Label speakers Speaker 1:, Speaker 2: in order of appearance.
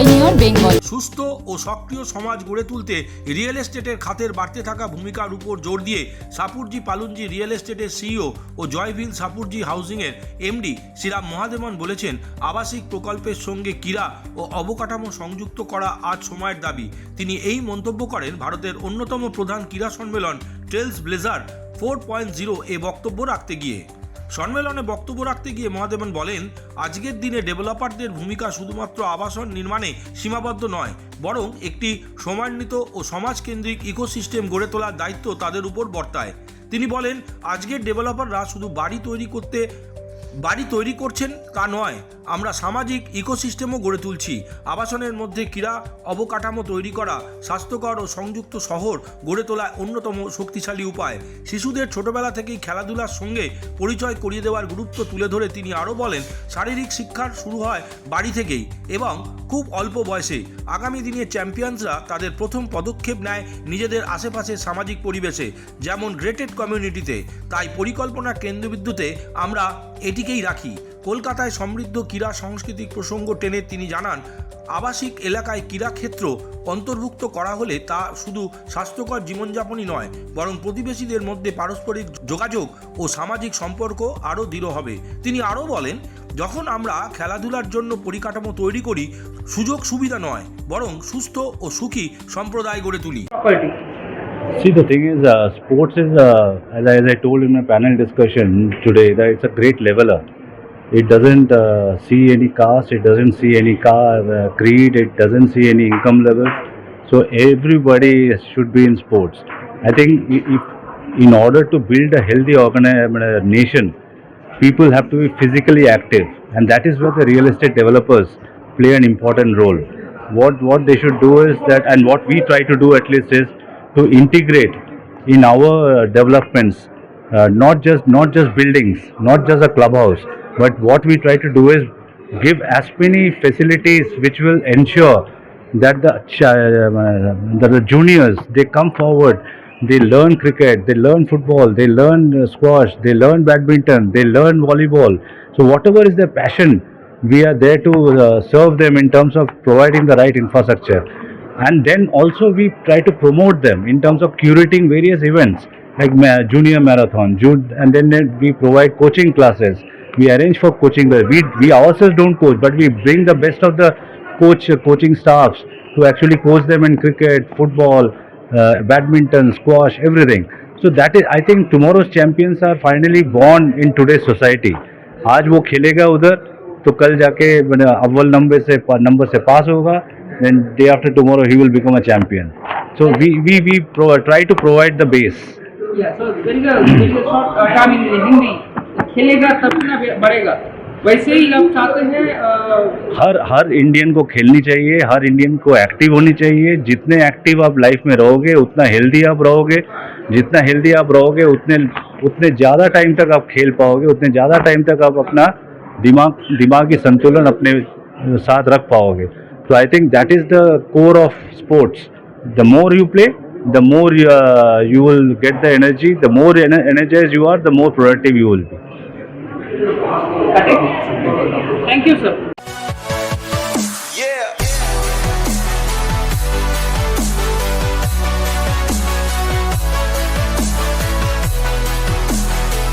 Speaker 1: Pioneer Bengal.
Speaker 2: সুস্থ ও সক্রিয় সমাজ গড়ে তুলতে রিয়েল এস্টেটের খাতের বাড়তে থাকা ভূমিকার উপর জোর দিয়ে সাপুরজি পালুনজি রিয়েল এস্টেটের সিইও ও জয়ভিল সাপুরজি হাউজিংয়ের এমডি শ্রীরাম মহাদেবন বলেছেন, আবাসিক প্রকল্পের সঙ্গে ক্রীড়া ও অবকাঠামো সংযুক্ত করা আজ সময়ের দাবি। তিনি এই মন্তব্য করেন ভারতের অন্যতম প্রধান ক্রীড়া সম্মেলন ট্রেলস ব্লেজার 4.0 এ বক্তব্য রাখতে গিয়ে। সম্মেলনে বক্তব্য রাখতে গিয়ে মহাদেবন বলেন, আজকের দিনে ডেভেলপারদের ভূমিকা শুধুমাত্র আবাসন নির্মাণে সীমাবদ্ধ নয়, বরং একটি সমন্বিত ও সমাজকেন্দ্রিক ইকোসিস্টেম গড়ে তোলার দায়িত্ব তাদের উপর বর্তায়। তিনি বলেন, আজকের ডেভেলপাররা শুধু বাড়ি তৈরি করছেন তা নয়, আমরা সামাজিক ইকোসিস্টেমও গড়ে তুলছি। আবাসনের মধ্যে ক্রীড়া অবকাঠামো তৈরি করা, স্বাস্থ্যকর ও সংযুক্ত শহর গড়ে তোলা অন্যতম শক্তিশালী উপায়। শিশুদের ছোটবেলা থেকেই খেলাধুলার সঙ্গে পরিচয় করিয়ে দেওয়ার গুরুত্ব তুলে ধরে তিনি আরও বলেন, শারীরিক শিক্ষার শুরু হয় বাড়ি থেকেই এবং খুব অল্প বয়সে। আগামী দিনে চ্যাম্পিয়ন্সরা তাদের প্রথম পদক্ষেপ নেয় নিজেদের আশেপাশের সামাজিক পরিবেশে, যেমন গ্রেটেড কমিউনিটিতে। তাই পরিকল্পনার কেন্দ্রবিন্দুতে আমরা এটিকেই রাখি। কলকাতায় সমৃদ্ধ ক্রীড়া সাংস্কৃতিক প্রসঙ্গ টেনে তিনি জানান, আবাসিক এলাকায় ক্রীড়াক্ষেত্র অন্তর্ভুক্ত করা হলে তা শুধু স্বাস্থ্যকর জীবনযাপনই নয়, বরং প্রতিবেশীদের মধ্যে পারস্পরিক যোগাযোগ ও সামাজিক সম্পর্ক আরও দৃঢ় হবে। তিনি আরও বলেন, যখন আমরা খেলাধুলার জন্য পরিকাঠামো তৈরি করি, সুযোগ সুবিধা নয়, বরং সুস্থ ও সুখী সম্প্রদায় গড়ে তুলি।
Speaker 3: See, the thing is, sports is, as I told in my panel discussion today, that it's a great leveler. It doesn't see any caste, it doesn't see any creed, it doesn't see any income level. So everybody should be in sports. I think if in order to build a healthy nation, people have to be physically active, and that is where the real estate developers play an important role. What they should do is that, and what we try to do at least is to integrate in our developments, not just buildings, not just a clubhouse, but what we try to do is give as many facilities which will ensure that the juniors, they come forward, they learn cricket, they learn football, they learn squash, they learn badminton, they learn volleyball. So whatever is their passion, we are there to serve them in terms of providing the right infrastructure. And then also we try to promote them in terms of curating various events like junior marathon, and then we provide coaching classes. We arrange for coaching. We ourselves don't coach, but we bring the best of the coaching staffs to actually coach them in cricket, football, badminton, squash, everything. So that is, I think tomorrow's champions are finally born in today's society. आज वो खेलेगा उधर तो कल जाके अव्वल number से पास होगा, then day after tomorrow he will become a champion. So we try to provide the base.
Speaker 4: Yeah, so there is a short term in Hindi, खेलेगा तभी ना बढ़ेगा। वैसे ही आप चाहते हैं
Speaker 3: हर इंडियन को खेलनी चाहिए, हर इंडियन को एक्टिव होनी चाहिए। जितने एक्टिव आप लाइफ में रहोगे उतना हेल्दी आप रहोगे, जितना हेल्दी आप रहोगे उतने ज़्यादा टाइम तक आप खेल पाओगे, उतने ज़्यादा टाइम तक आप अपना दिमागी संतुलन अपने साथ रख पाओगे। So I think that is the core of sports. The more you play, the more you will get the energy. The more energized you are, the more productive you will be.
Speaker 4: Thank you, sir.